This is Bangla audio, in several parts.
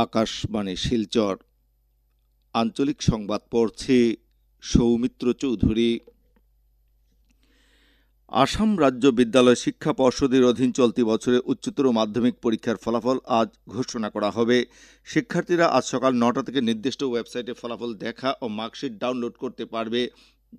আকাশবাণী শিলচর আঞ্চলিক সংবাদ পড়ছি সৌমিত্র চৌধুরী। আসাম রাজ্য বিদ্যালয় শিক্ষা পর্ষদের অধীন চলতি বছরে উচ্চতর মাধ্যমিক পরীক্ষার ফলাফল আজ ঘোষণা করা হবে। শিক্ষার্থীরা আজ সকাল 9টা থেকে নির্দিষ্ট ওয়েবসাইটে ফলাফল দেখা ও মার্কশিট ডাউনলোড করতে পারবে।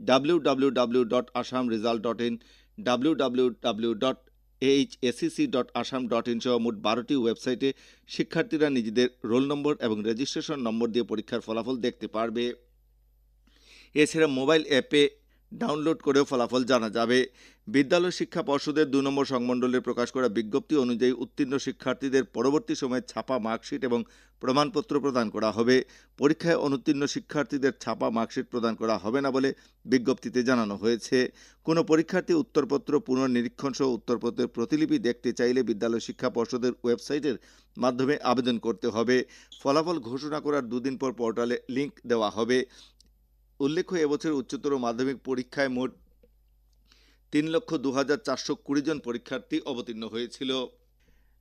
www.assamresult.in, www.ahscc.assam.in সহ মোট 12টি ওয়েবসাইটে শিক্ষার্থীরা নিজেদের রোল নম্বর এবং রেজিস্ট্রেশন নম্বর দিয়ে পরীক্ষার ফলাফল দেখতে পারবে। এছাড়া মোবাইল অ্যাপে ডাউনলোড করেও ফলাফল জানা যাবে। বিদ্যালয় শিক্ষা পর্ষদের 2 নম্বর সংমণ্ডলের প্রকাশ করা বিজ্ঞপ্তি অনুযায়ী উত্তীর্ণ শিক্ষার্থীদের পরবর্তী সময়ে ছাপা মার্কশিট এবং প্রমাণপত্র প্রদান করা হবে। পরীক্ষায় অনুত্তীর্ণ শিক্ষার্থীদের ছাপা মার্কশিট প্রদান করা হবে না বলে বিজ্ঞপ্তিতে জানানো হয়েছে। কোনো পরীক্ষার্থী উত্তরপত্র পুনর্নিরীক্ষণ সহ উত্তরপত্রের প্রতিলিপি দেখতে চাইলে বিদ্যালয় শিক্ষা পর্ষদের ওয়েবসাইটের মাধ্যমে আবেদন করতে হবে। ফলাফল ঘোষণা করার 2 দিন পর পোর্টালে লিংক দেওয়া হবে। উল্লেখ্য, এবছর উচ্চতর মাধ্যমিক পরীক্ষায় মোট 3,02,420 জন পরীক্ষার্থী অবতীর্ণ হয়েছিল।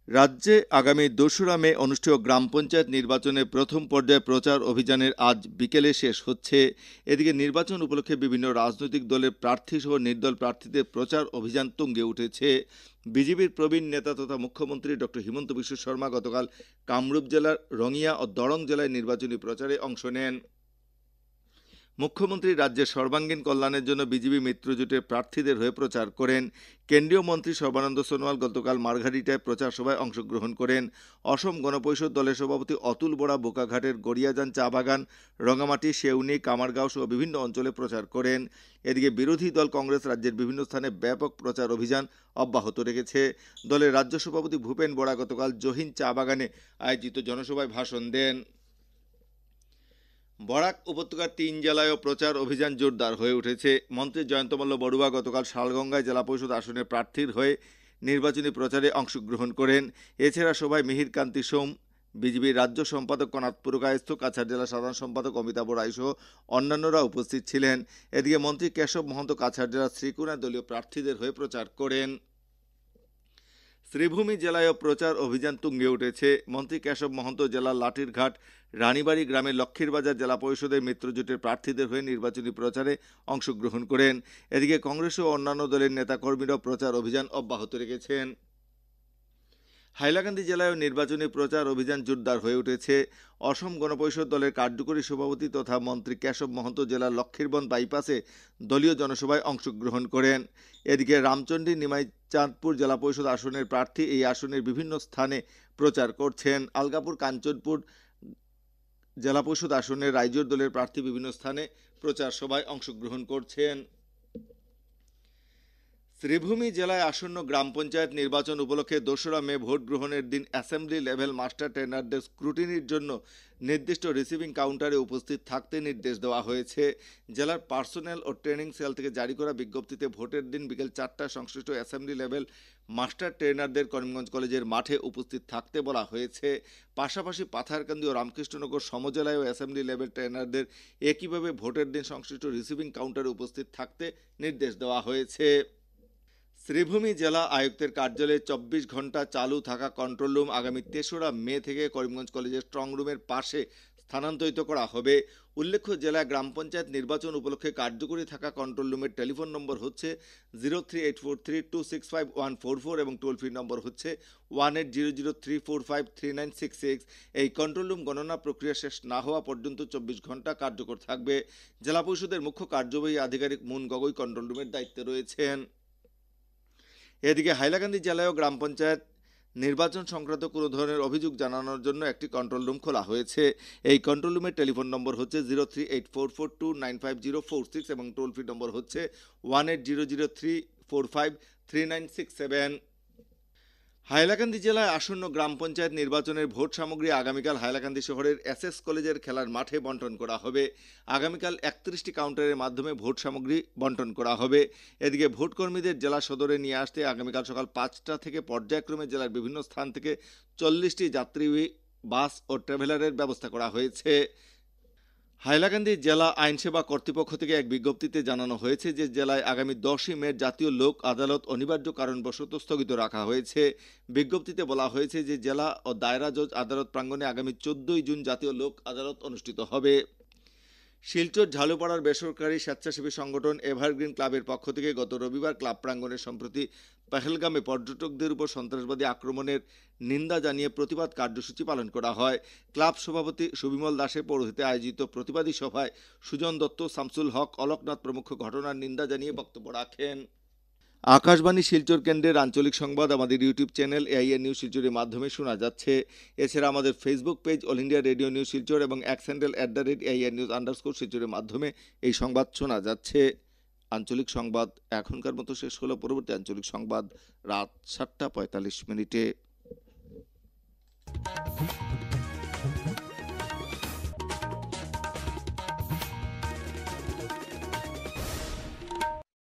রাজ্যে আগামী 2রা মে অনুষ্ঠেয় গ্রাম পঞ্চায়েত নির্বাচনের প্রথম পর্যায়ে প্রচার অভিযানের আজ বিকেলে শেষ হচ্ছে। এদিকে নির্বাচন উপলক্ষে বিভিন্ন রাজনৈতিক দলের প্রার্থী সহ নির্দল প্রার্থীদের প্রচার অভিযান তুঙ্গে উঠেছে। বিজেপির প্রবীণ নেতা তথা মুখ্যমন্ত্রী ডক্টর হিমন্ত বিশ্ব শর্মা গতকাল কামরূপ জেলার রঙিয়া ও দরং জেলায় নির্বাচনী প্রচারে অংশ নেন। মুখ্যমন্ত্রী রাজ্যের সর্বাঙ্গীন কল্যাণের জন্য বিজেপি মিত্রজোটের প্রার্থীদের হয়ে প্রচার করেন। কেন্দ্রীয় মন্ত্রী সর্বানন্দ সোনোয়াল গতকাল মারঘাটিটায় প্রচার সভায় অংশগ্রহণ করেন। অসম গণপরিষদ দলের সভাপতি অতুল বরা বোকাঘাটের গড়িয়াজান চা বাগান, রঙামাটি, সেউনি, কামারগাঁও সহ বিভিন্ন অঞ্চলে প্রচার করেন। এদিকে বিরোধী দল কংগ্রেস রাজ্যের বিভিন্ন স্থানে ব্যাপক প্রচার অভিযান অব্যাহত রেখেছে। দলের রাজ্য সভাপতি ভূপেন বরা গতকাল জহিন চা বাগানে আয়োজিত জনসভায় ভাষণ দেন। বরাক উপত্যকার 3 জেলায়ও প্রচার অভিযান জোরদার হয়ে উঠেছে। মন্ত্রী জয়ন্তমল্ল বড়ুয়া গতকাল শালগঙ্গায় জেলা পরিষদ আসনের প্রার্থীর হয়ে নির্বাচনী প্রচারে অংশগ্রহণ করেন। এছাড়া সভায় মিহির কান্তি সোম, বিজেপির রাজ্য সম্পাদক কনাথ পুরকায়স্থ, কাছাড় জেলা সাধারণ সম্পাদক অমিতাভ রায় সহ অন্যান্যরা উপস্থিত ছিলেন। এদিকে মন্ত্রী কেশব মহন্ত কাছাড় জেলার শ্রীকুনায় দলীয় প্রার্থীদের হয়ে প্রচার করেন। শ্রীভূমি জেলায়ও প্রচার অভিযান তুঙ্গে উঠেছে। মন্ত্রী কেশব মহন্ত জেলার লাঠিরঘাট, রানীবাড়ি গ্রামে লক্ষ্মীরবাজার জেলা পরিষদের মিত্রজোটের প্রার্থীদের হয়ে নির্বাচনী প্রচারে অংশগ্রহণ করেন। এদিকে কংগ্রেস ও অন্যান্য দলের নেতাকর্মীরাও প্রচার অভিযান অব্যাহত রেখেছেন। হাইলাকান্দি জেলায়ও নির্বাচনী প্রচার অভিযান জোরদার হয়ে উঠেছে। অসম গণপরিষদ দলের কার্যকরী সভাপতি তথা মন্ত্রী কেশব মহন্ত জেলার লক্ষ্মীরবন বাইপাসে দলীয় জনসভায় অংশগ্রহণ করেন। এদিকে রামচন্ডী নিমাই চাঁদপুর জেলা পরিষদ আসনের প্রার্থী এই আসনের বিভিন্ন স্থানে প্রচার করছেন। আলগাপুর কাঞ্চনপুর জেলা পরিষদ আসনের রাইজোর দলের প্রার্থী বিভিন্ন স্থানে প্রচার সভায় অংশগ্রহণ করছেন। শ্রীভূমি জেলায় আসন্ন গ্রাম পঞ্চায়েত নির্বাচন উপলক্ষে 2রা মে ভোট গ্রহণের দিন অ্যাসেম্বলি লেভেল মাস্টার ট্রেনারদের স্ক্রুটিনির জন্য নির্দিষ্ট রিসিভিং কাউন্টারে উপস্থিত থাকতে নির্দেশ দেওয়া হয়েছে। জেলার পার্সোনেল ও ট্রেনিং সেল থেকে জারি করা বিজ্ঞপ্তিতে ভোটের দিন বিকেল 4টায় সংশ্লিষ্ট অ্যাসেম্বলি লেভেল মাস্টার ট্রেনারদের করিমগঞ্জ কলেজের মাঠে উপস্থিত থাকতে বলা হয়েছে। পাশাপাশি পাথারকান্দি ও রামকৃষ্ণনগর সমজেলায়ও অ্যাসেম্বলি লেভেল ট্রেনারদের একইভাবে ভোটের দিন সংশ্লিষ্ট রিসিভিং কাউন্টারে উপস্থিত থাকতে নির্দেশ দেওয়া হয়েছে। শ্রীভূমি জেলা আয়ুক্তের কার্যালয়ে 24 ঘন্টা চালু থাকা কন্ট্রোল রুম আগামী 3রা মে থেকে করিমগঞ্জ কলেজের স্ট্রং রুমের পাশে স্থানান্তরিত করা হবে। উল্লেখ্য, জেলা গ্রাম পঞ্চায়েত নির্বাচন উপলক্ষে কার্যকরী থাকা কন্ট্রোল রুমের টেলিফোন নম্বর হচ্ছে 03843265144 এবং টোল ফ্রি নম্বর হচ্ছে 180034533966। এই কন্ট্রোল রুম গণনা প্রক্রিয়া শেষ না হওয়া পর্যন্ত 24 ঘন্টা কার্যকর থাকবে। জেলা পরিষদের মুখ্য কার্যবাহী আধিকারিক মুন গগৈ কন্ট্রোল রুমের দায়িত্বে রয়েছেন। এদিকে হাইলাকান্দি জেলায়ও গ্রাম পঞ্চায়েত নির্বাচন সংক্রান্ত কোনো ধরনের অভিযোগ জানানোর জন্য একটি কন্ট্রোল রুম খোলা হয়েছে। এই কন্ট্রোল রুমের টেলিফোন নম্বর হচ্ছে 03844295046 এবং টোল ফ্রি নম্বর হচ্ছে 180034533967। হাইলাকান্দি জেলায় আসন্ন গ্রাম পঞ্চায়েত নির্বাচনের ভোট সামগ্রী আগামীকাল হাইলাকান্দি শহরের এসএস কলেজের খেলার মাঠে বন্টন করা হবে। আগামীকাল 31টি কাউন্টারের মাধ্যমে ভোট সামগ্রী বন্টন করা হবে। এদিকে ভোটকর্মীদের জেলা সদরে নিয়ে আসতে আগামীকাল সকাল 5টা থেকে পর্যায়ক্রমে জেলার বিভিন্ন স্থান থেকে 40টি যাত্রী বাস ও ট্রাভেলারের ব্যবস্থা করা হয়েছে। হাইলাকান্দি জেলা আইনসেবা কর্তৃপক্ষ থেকে এক বিজ্ঞপ্তিতে জানানো হয়েছে যে জেলায় আগামী 10ই মে জাতীয় লোক আদালত অনিবার্য কারণবশত স্থগিত রাখা হয়েছে। বিজ্ঞপ্তিতে বলা হয়েছে যে জেলা ও দায়রা জজ আদালত প্রাঙ্গণে আগামী 14ই জুন জাতীয় লোক আদালত অনুষ্ঠিত হবে। শিলচর ঝালুপাড়ার বেসরকারি স্বেচ্ছাসেবী সংগঠন এভারগ্রিন ক্লাবের পক্ষ থেকে গত রবিবার ক্লাব প্রাঙ্গণে সম্প্রতি পেহেলগামে পর্যটকদের উপর সন্ত্রাসবাদী আক্রমণের নিন্দা জানিয়ে প্রতিবাদ কার্যসূচি পালন করা হয়। ক্লাব সভাপতি সুবিমল দাসের পৌরোহিত্যে আয়োজিত প্রতিবাদী সভায় সুজন দত্ত, শামসুল হক, অলোকনাথ প্রমুখ ঘটনার নিন্দা জানিয়ে বক্তব্য রাখেন। আকাশবাণী শিলচর কেন্দ্রের আঞ্চলিক সংবাদ আমাদের ইউটিউব চ্যানেল এআইআর নিউজ শিলচরের মাধ্যমে শোনা যাচ্ছে। এছাড়া আমাদের Facebook page All India Radio news Silchar এবং X handle @AIR news underscore শিলচরের মাধ্যমে এই সংবাদ শোনা যাচ্ছে। আঞ্চলিক সংবাদ এখনকার মতো শেষ হলো। পরবর্তী আঞ্চলিক সংবাদ রাত 7:45 মিনিটে।